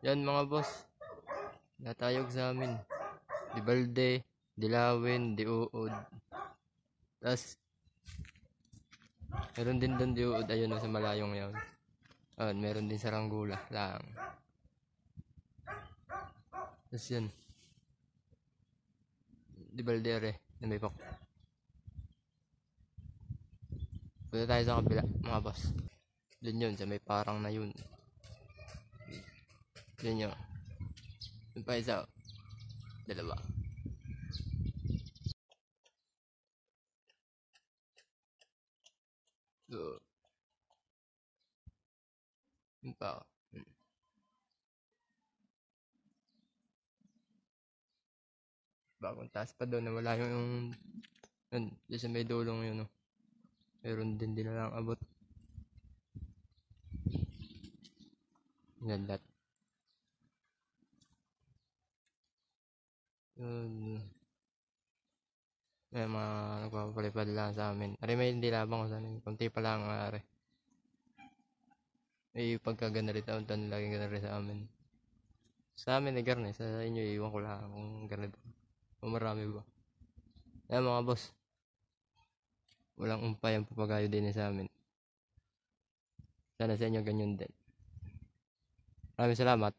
Yan mga boss, natayog sa amin. Di Balde, Dilawin, Di Uod. Tapos, meron din doon Di Uod, ayun sa malayong yun. Meron din sa Ranggula lang. Tapos yun, Di Baldere, na may pako. Punta tayo sa kabila, mga boss. Doon yun, sa may parang na yun. Doon yun. Doon pa isa, dalawa. So, yun pa. Bagong taas pa doon, nawala yung yun, doon sa may dulong yun. Meron din lang abot. Yan lahat. Yun. May mga nagpapalipad lang sa amin. Ari may hindi labang ko sana. Kunti pa lang ari. Eh pagkaganda rin taon-taon laging ganda rin sa amin. Sa amin ay garne. Sa inyo iwan ko lang kung ganito. O marami ba. Ayan mga boss. Walang umpay ang papagayo din sa amin. Sana sa inyo ganyan din. Maraming salamat.